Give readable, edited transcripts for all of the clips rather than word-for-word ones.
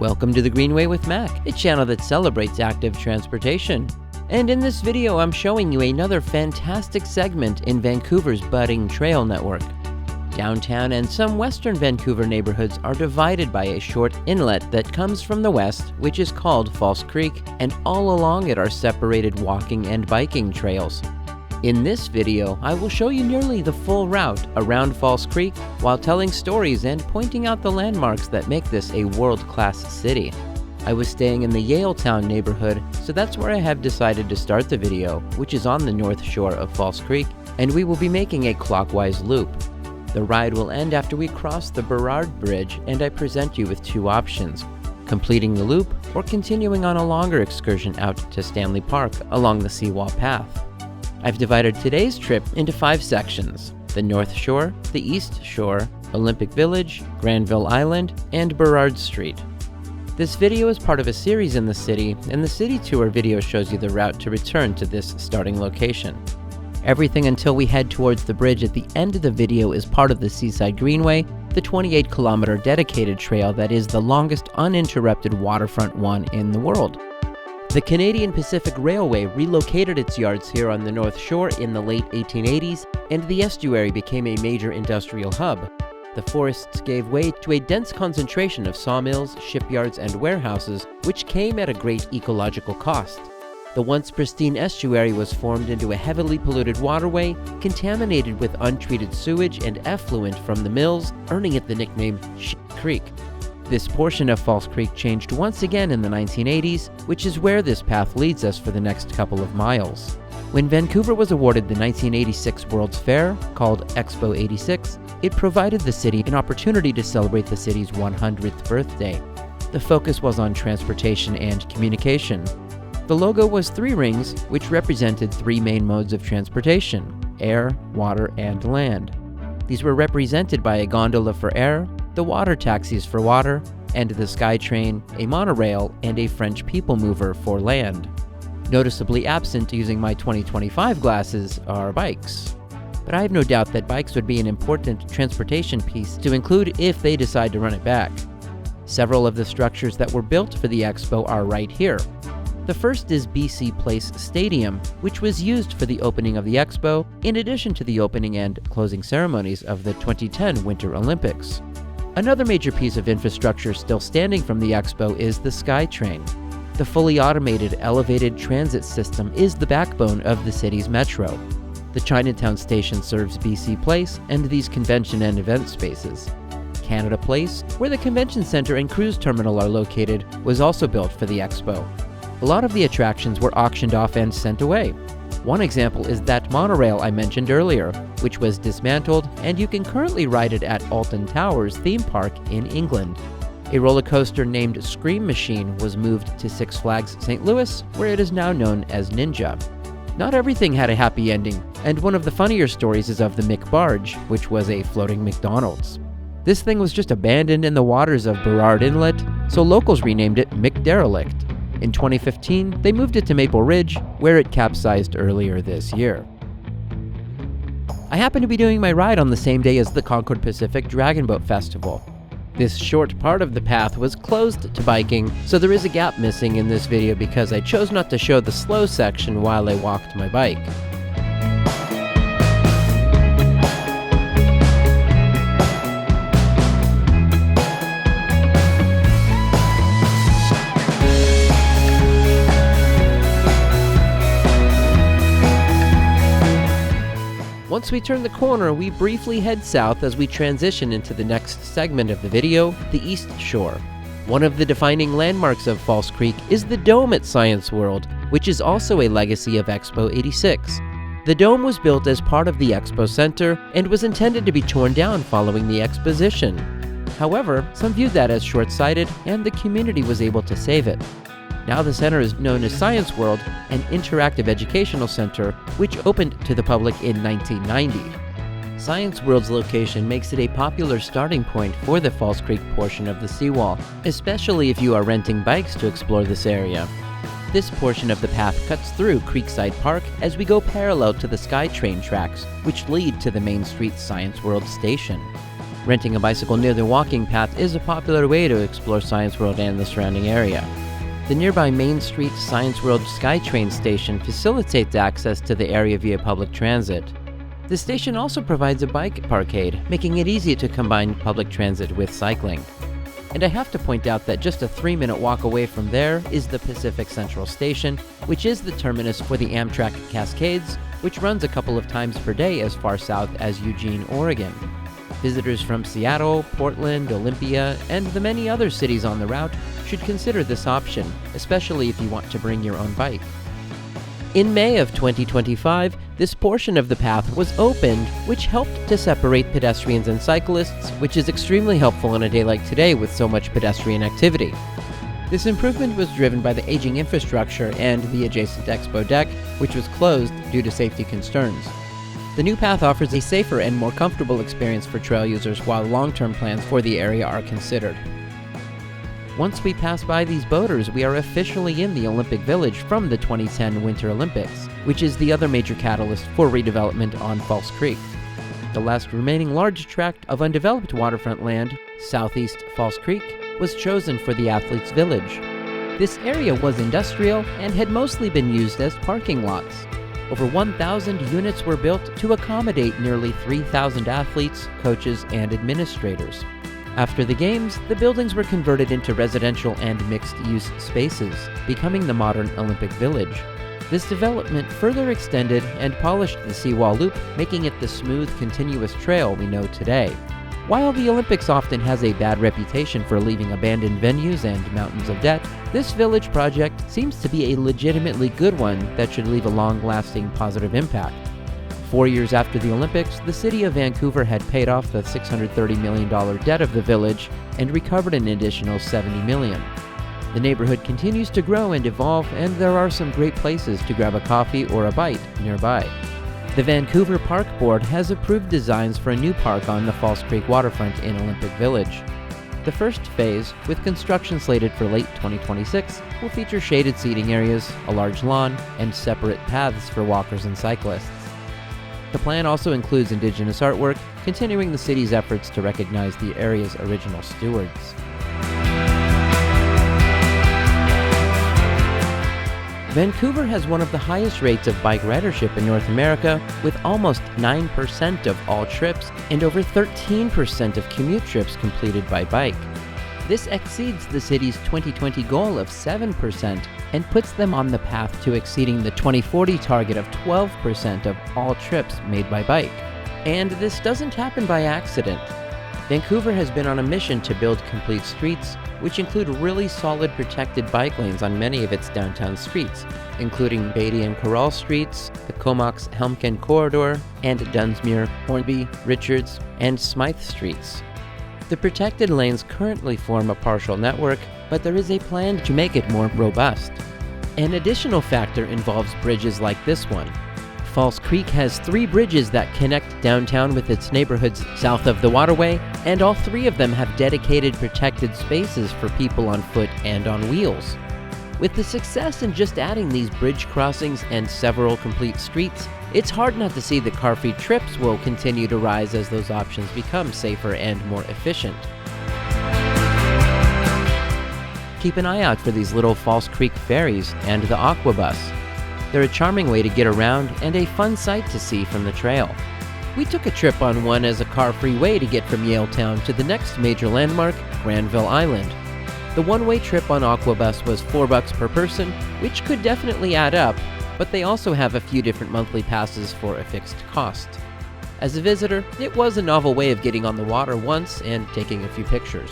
Welcome to the Greenway with Mac, a channel that celebrates active transportation. And in this video, I'm showing you another fantastic segment in Vancouver's budding trail network. Downtown and some western Vancouver neighborhoods are divided by a short inlet that comes from the west, which is called False Creek, and all along it are separated walking and biking trails. In this video, I will show you nearly the full route around False Creek while telling stories and pointing out the landmarks that make this a world-class city. I was staying in the Yaletown neighborhood, so that's where I have decided to start the video, which is on the north shore of False Creek, and we will be making a clockwise loop. The ride will end after we cross the Burrard Bridge, and I present you with two options: completing the loop or continuing on a longer excursion out to Stanley Park along the Seaside Path. I've divided today's trip into 5 sections: the North Shore, the East Shore, Olympic Village, Granville Island, and Burrard Street. This video is part of a series in the city, and the city tour video shows you the route to return to this starting location. Everything until we head towards the bridge at the end of the video is part of the Seaside Greenway, the 28-kilometer dedicated trail that is the longest uninterrupted waterfront one in the world. The Canadian Pacific Railway relocated its yards here on the North Shore in the late 1880s, and the estuary became a major industrial hub. The forests gave way to a dense concentration of sawmills, shipyards, and warehouses, which came at a great ecological cost. The once pristine estuary was formed into a heavily polluted waterway, contaminated with untreated sewage and effluent from the mills, earning it the nickname Shit Creek. This portion of False Creek changed once again in the 1980s, which is where this path leads us for the next couple of miles. When Vancouver was awarded the 1986 World's Fair, called Expo 86, it provided the city an opportunity to celebrate the city's 100th birthday. The focus was on transportation and communication. The logo was 3 rings, which represented 3 main modes of transportation: air, water, and land. These were represented by a gondola for air, the water taxis for water, and the SkyTrain, a monorail, and a French people mover for land. Noticeably absent using my 2025 glasses are bikes. But I have no doubt that bikes would be an important transportation piece to include if they decide to run it back. Several of the structures that were built for the expo are right here. The first is BC Place Stadium, which was used for the opening of the expo, in addition to the opening and closing ceremonies of the 2010 Winter Olympics. Another major piece of infrastructure still standing from the expo is the SkyTrain. The fully automated elevated transit system is the backbone of the city's metro. The Chinatown station serves BC Place and these convention and event spaces. Canada Place, where the convention center and cruise terminal are located, was also built for the expo. A lot of the attractions were auctioned off and sent away. One example is that monorail I mentioned earlier, which was dismantled, and you can currently ride it at Alton Towers theme park in England. A roller coaster named Scream Machine was moved to Six Flags St. Louis, where it is now known as Ninja. Not everything had a happy ending, and one of the funnier stories is of the McBarge, which was a floating McDonald's. This thing was just abandoned in the waters of Burrard Inlet, so locals renamed it McDerelict. In 2015, they moved it to Maple Ridge, where it capsized earlier this year. I happen to be doing my ride on the same day as the Concord Pacific Dragon Boat Festival. This short part of the path was closed to biking, so there is a gap missing in this video because I chose not to show the slow section while I walked my bike. Once we turn the corner, we briefly head south as we transition into the next segment of the video, the East Shore. One of the defining landmarks of False Creek is the Dome at Science World, which is also a legacy of Expo 86. The dome was built as part of the Expo Center and was intended to be torn down following the exposition. However, some viewed that as short-sighted, and the community was able to save it. Now the center is known as Science World, an interactive educational center which opened to the public in 1990. Science World's location makes it a popular starting point for the False Creek portion of the seawall, especially if you are renting bikes to explore this area. This portion of the path cuts through Creekside Park as we go parallel to the SkyTrain tracks, which lead to the Main Street Science World station. Renting a bicycle near the walking path is a popular way to explore Science World and the surrounding area. The nearby Main Street Science World SkyTrain station facilitates access to the area via public transit. The station also provides a bike parkade, making it easy to combine public transit with cycling. And I have to point out that just a 3-minute walk away from there is the Pacific Central Station, which is the terminus for the Amtrak Cascades, which runs a couple of times per day as far south as Eugene, Oregon. Visitors from Seattle, Portland, Olympia, and the many other cities on the route should consider this option, especially if you want to bring your own bike. In May of 2025, this portion of the path was opened, which helped to separate pedestrians and cyclists, which is extremely helpful on a day like today with so much pedestrian activity. This improvement was driven by the aging infrastructure and the adjacent expo deck, which was closed due to safety concerns. The new path offers a safer and more comfortable experience for trail users while long-term plans for the area are considered. Once we pass by these boaters, we are officially in the Olympic Village from the 2010 Winter Olympics, which is the other major catalyst for redevelopment on False Creek. The last remaining large tract of undeveloped waterfront land, southeast False Creek, was chosen for the Athletes' Village. This area was industrial and had mostly been used as parking lots. Over 1,000 units were built to accommodate nearly 3,000 athletes, coaches, and administrators. After the games, the buildings were converted into residential and mixed-use spaces, becoming the modern Olympic Village. This development further extended and polished the seawall loop, making it the smooth, continuous trail we know today. While the Olympics often has a bad reputation for leaving abandoned venues and mountains of debt, this village project seems to be a legitimately good one that should leave a long-lasting positive impact. 4 years after the Olympics, the city of Vancouver had paid off the $630 million debt of the village and recovered an additional $70 million. The neighborhood continues to grow and evolve, and there are some great places to grab a coffee or a bite nearby. The Vancouver Park Board has approved designs for a new park on the False Creek waterfront in Olympic Village. The first phase, with construction slated for late 2026, will feature shaded seating areas, a large lawn, and separate paths for walkers and cyclists. The plan also includes indigenous artwork, continuing the city's efforts to recognize the area's original stewards. Vancouver has one of the highest rates of bike ridership in North America, with almost 9% of all trips and over 13% of commute trips completed by bike. This exceeds the city's 2020 goal of 7% and puts them on the path to exceeding the 2040 target of 12% of all trips made by bike. And this doesn't happen by accident. Vancouver has been on a mission to build complete streets, which include really solid protected bike lanes on many of its downtown streets, including Beatty and Corral Streets, the Comox-Helmken Corridor, and Dunsmuir, Hornby, Richards, and Smythe Streets. The protected lanes currently form a partial network, but there is a plan to make it more robust. An additional factor involves bridges like this one. False Creek has 3 bridges that connect downtown with its neighborhoods south of the waterway, and all 3 of them have dedicated protected spaces for people on foot and on wheels. With the success in just adding these bridge crossings and several complete streets, it's hard not to see that car-free trips will continue to rise as those options become safer and more efficient. Keep an eye out for these little False Creek ferries and the Aqua Bus. They're a charming way to get around and a fun sight to see from the trail. We took a trip on one as a car-free way to get from Yaletown to the next major landmark, Granville Island. The one-way trip on Aqua Bus was $4 per person, which could definitely add up, but they also have a few different monthly passes for a fixed cost. As a visitor, it was a novel way of getting on the water once and taking a few pictures.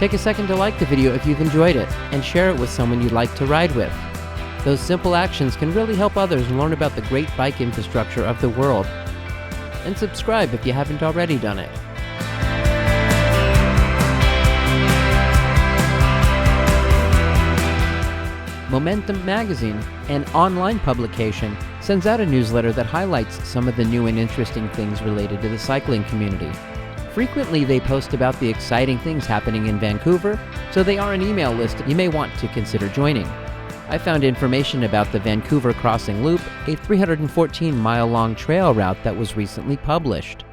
Take a second to like the video if you've enjoyed it, and share it with someone you'd like to ride with. Those simple actions can really help others learn about the great bike infrastructure of the world. And subscribe if you haven't already done it. Momentum Magazine, an online publication, sends out a newsletter that highlights some of the new and interesting things related to the cycling community. Frequently, they post about the exciting things happening in Vancouver, so they are an email list you may want to consider joining. I found information about the Vancouver Crossing Loop, a 314-mile-long trail route that was recently published.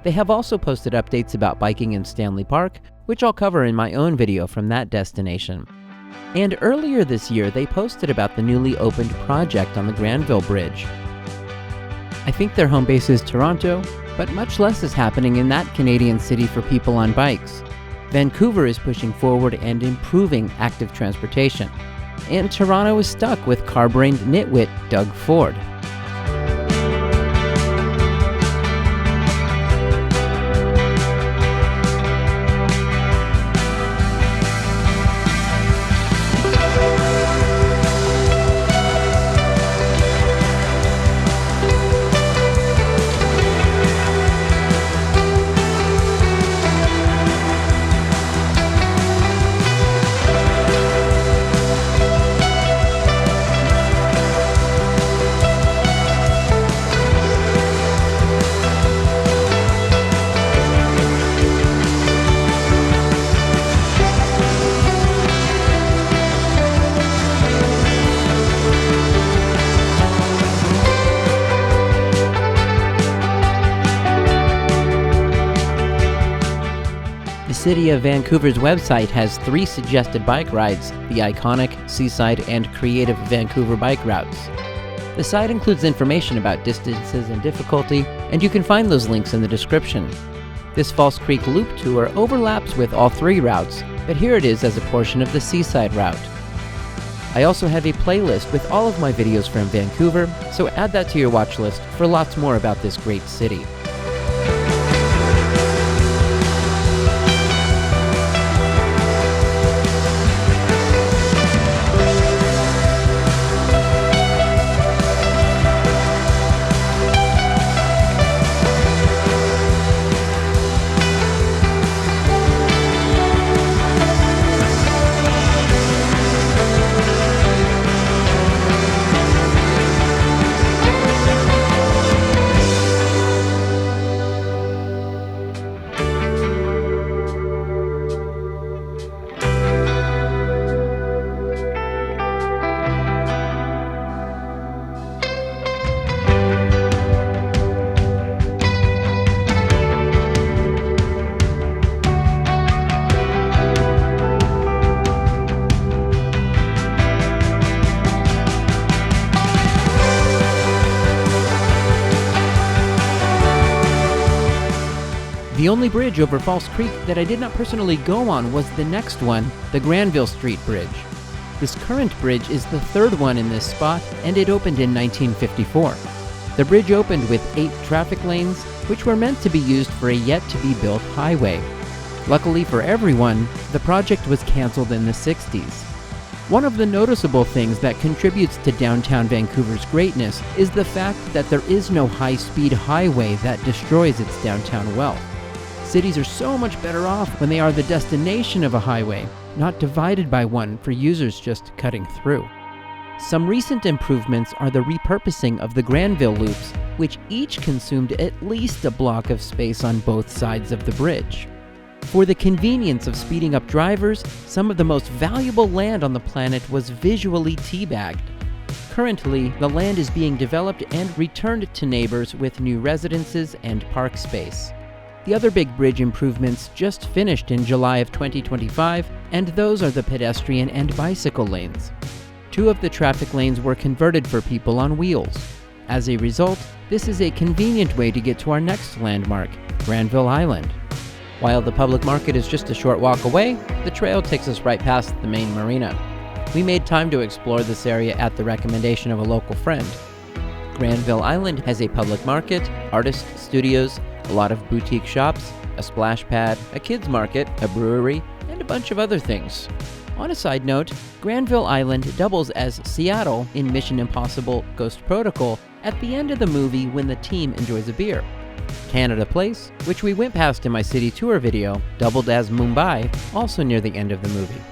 They have also posted updates about biking in Stanley Park, which I'll cover in my own video from that destination. And earlier this year, they posted about the newly opened project on the Granville Bridge. I think their home base is Toronto, but much less is happening in that Canadian city for people on bikes. Vancouver is pushing forward and improving active transportation, and Toronto is stuck with car-brained nitwit Doug Ford. The City of Vancouver's website has 3 suggested bike rides, the iconic, Seaside, and creative Vancouver bike routes. The site includes information about distances and difficulty, and you can find those links in the description. This False Creek Loop Tour overlaps with all 3 routes, but here it is as a portion of the Seaside route. I also have a playlist with all of my videos from Vancouver, so add that to your watch list for lots more about this great city. The only bridge over False Creek that I did not personally go on was the next one, the Granville Street Bridge. This current bridge is the 3rd one in this spot, and it opened in 1954. The bridge opened with 8 traffic lanes, which were meant to be used for a yet-to-be-built highway. Luckily for everyone, the project was canceled in the 60s. One of the noticeable things that contributes to downtown Vancouver's greatness is the fact that there is no high-speed highway that destroys its downtown wealth. Cities are so much better off when they are the destination of a highway, not divided by one for users just cutting through. Some recent improvements are the repurposing of the Granville loops, which each consumed at least a block of space on both sides of the bridge. For the convenience of speeding up drivers, some of the most valuable land on the planet was visually teabagged. Currently, the land is being developed and returned to neighbors with new residences and park space. The other big bridge improvements just finished in July of 2025, and those are the pedestrian and bicycle lanes. 2 of the traffic lanes were converted for people on wheels. As a result, this is a convenient way to get to our next landmark, Granville Island. While the public market is just a short walk away, the trail takes us right past the main marina. We made time to explore this area at the recommendation of a local friend. Granville Island has a public market, artist studios, a lot of boutique shops, a splash pad, a kids market, a brewery, and a bunch of other things. On a side note, Granville Island doubles as Seattle in Mission Impossible Ghost Protocol at the end of the movie when the team enjoys a beer. Canada Place, which we went past in my city tour video, doubled as Mumbai, also near the end of the movie.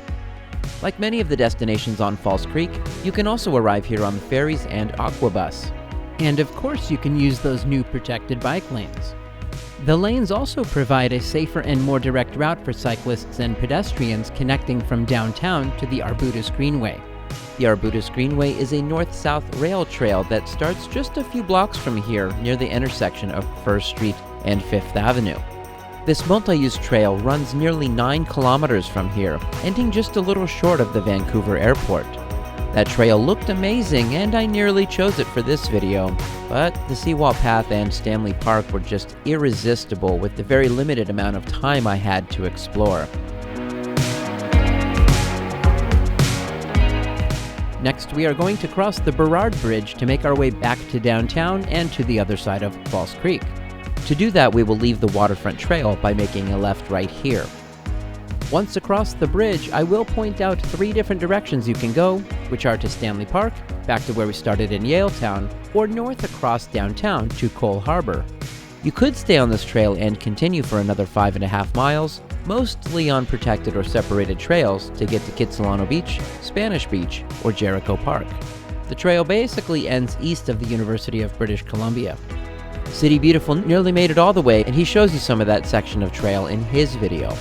Like many of the destinations on False Creek, you can also arrive here on the ferries and aquabus. And of course, you can use those new protected bike lanes. The lanes also provide a safer and more direct route for cyclists and pedestrians connecting from downtown to the Arbutus Greenway. The Arbutus Greenway is a north-south rail trail that starts just a few blocks from here near the intersection of First Street and Fifth Avenue. This multi-use trail runs nearly 9 kilometers from here, ending just a little short of the Vancouver airport. That trail looked amazing, and I nearly chose it for this video, but the Seawall Path and Stanley Park were just irresistible with the very limited amount of time I had to explore. Next, we are going to cross the Burrard Bridge to make our way back to downtown and to the other side of False Creek. To do that, we will leave the waterfront trail by making a left right here. Once across the bridge, I will point out 3 different directions you can go, which are to Stanley Park, back to where we started in Yaletown, or north across downtown to Cole Harbor. You could stay on this trail and continue for another 5.5 miles, mostly on protected or separated trails to get to Kitsilano Beach, Spanish Beach, or Jericho Park. The trail basically ends east of the University of British Columbia. City Beautiful nearly made it all the way, and he shows you some of that section of trail in his video.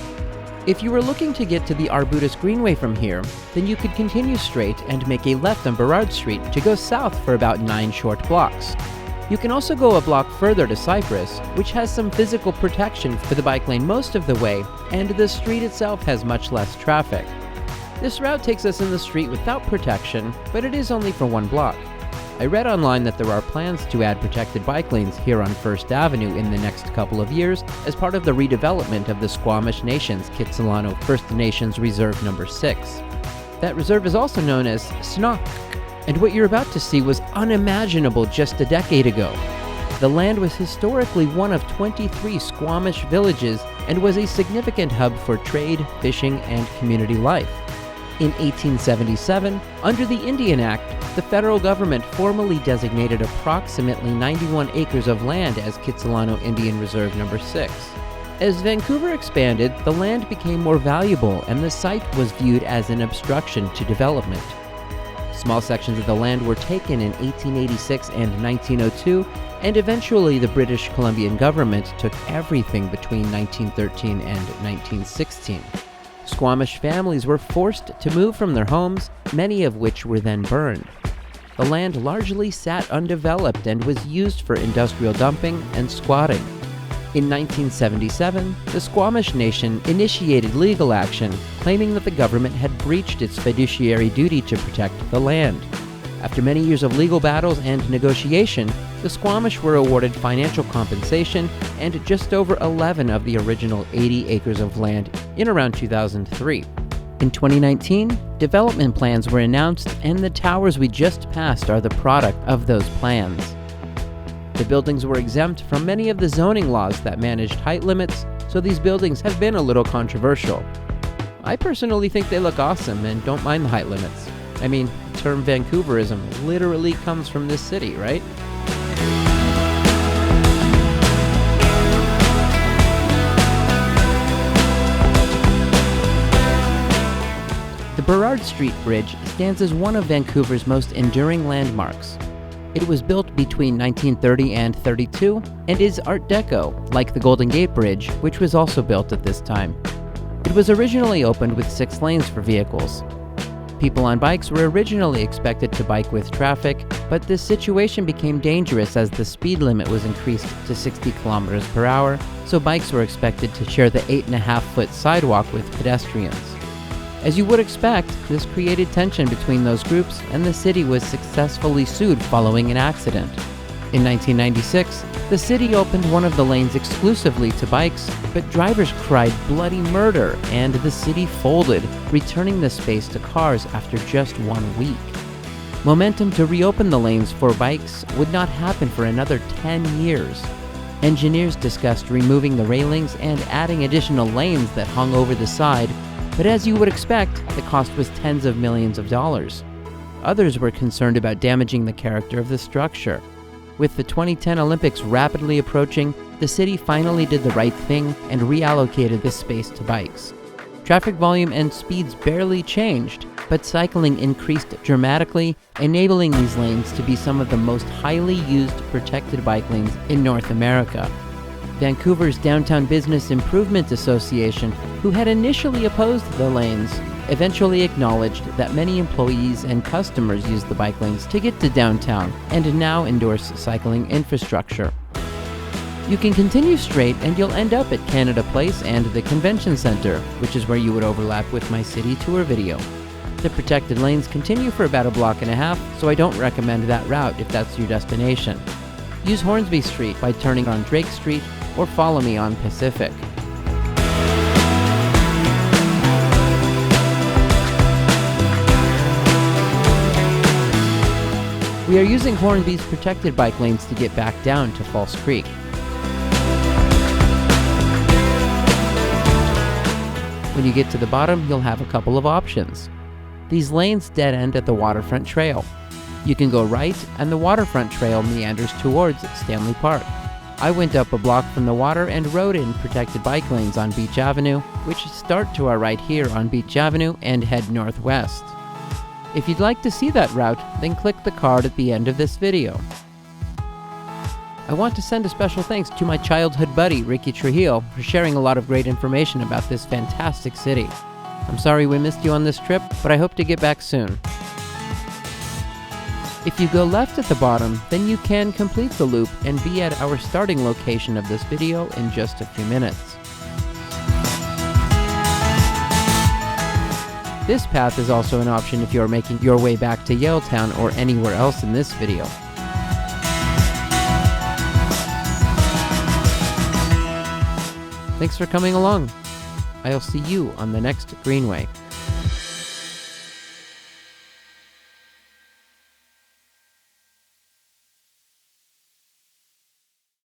If you were looking to get to the Arbutus Greenway from here, then you could continue straight and make a left on Burrard Street to go south for about 9 short blocks. You can also go a block further to Cypress, which has some physical protection for the bike lane most of the way, and the street itself has much less traffic. This route takes us in the street without protection, but it is only for 1 block. I read online that there are plans to add protected bike lanes here on First Avenue in the next couple of years as part of the redevelopment of the Squamish Nation's Kitsilano First Nations Reserve No. 6. That reserve is also known as Snock, and what you're about to see was unimaginable just a decade ago. The land was historically one of 23 Squamish villages and was a significant hub for trade, fishing, and community life. In 1877, under the Indian Act, the federal government formally designated approximately 91 acres of land as Kitsilano Indian Reserve No. 6. As Vancouver expanded, the land became more valuable and the site was viewed as an obstruction to development. Small sections of the land were taken in 1886 and 1902, and eventually the British Columbian government took everything between 1913 and 1916. Squamish families were forced to move from their homes, many of which were then burned. The land largely sat undeveloped and was used for industrial dumping and squatting. In 1977, the Squamish Nation initiated legal action, claiming that the government had breached its fiduciary duty to protect the land. After many years of legal battles and negotiation, the Squamish were awarded financial compensation and just over 11 of the original 80 acres of land in around 2003. In 2019, development plans were announced, and the towers we just passed are the product of those plans. The buildings were exempt from many of the zoning laws that managed height limits, so these buildings have been a little controversial. I personally think they look awesome and don't mind the height limits. I mean, the term Vancouverism literally comes from this city, right? The Burrard Street Bridge stands as one of Vancouver's most enduring landmarks. It was built between 1930 and 32 and is Art Deco, like the Golden Gate Bridge, which was also built at this time. It was originally opened with 6 lanes for vehicles. People on bikes were originally expected to bike with traffic, but this situation became dangerous as the speed limit was increased to 60 kilometers per hour, so bikes were expected to share the 8.5-foot sidewalk with pedestrians. As you would expect, this created tension between those groups, and the city was successfully sued following an accident. In 1996, the city opened one of the lanes exclusively to bikes, but drivers cried bloody murder, and the city folded, returning the space to cars after just 1 week. Momentum to reopen the lanes for bikes would not happen for another 10 years. Engineers discussed removing the railings and adding additional lanes that hung over the side, but as you would expect, the cost was tens of millions of dollars. Others were concerned about damaging the character of the structure. With the 2010 Olympics rapidly approaching, the city finally did the right thing and reallocated this space to bikes. Traffic volume and speeds barely changed, but cycling increased dramatically, enabling these lanes to be some of the most highly used protected bike lanes in North America. Vancouver's Downtown Business Improvement Association, who had initially opposed the lanes, eventually acknowledged that many employees and customers use the bike lanes to get to downtown and now endorse cycling infrastructure. You can continue straight and you'll end up at Canada Place and the Convention Center, which is where you would overlap with my city tour video. The protected lanes continue for about a block and a half, so I don't recommend that route if that's your destination. Use Hornsby Street by turning on Drake Street, or follow me on Pacific. We are using Hornsby's protected bike lanes to get back down to False Creek. When you get to the bottom, you'll have a couple of options. These lanes dead end at the Waterfront Trail. You can go right, and the Waterfront Trail meanders towards Stanley Park. I went up a block from the water and rode in protected bike lanes on Beach Avenue, which start to our right here on Beach Avenue and head northwest. If you'd like to see that route, then click the card at the end of this video. I want to send a special thanks to my childhood buddy, Ricky Trujillo, for sharing a lot of great information about this fantastic city. I'm sorry we missed you on this trip, but I hope to get back soon. If you go left at the bottom, then you can complete the loop and be at our starting location of this video in just a few minutes. This path is also an option if you're making your way back to Yaletown or anywhere else in this video. Thanks for coming along. I'll see you on the next Greenway.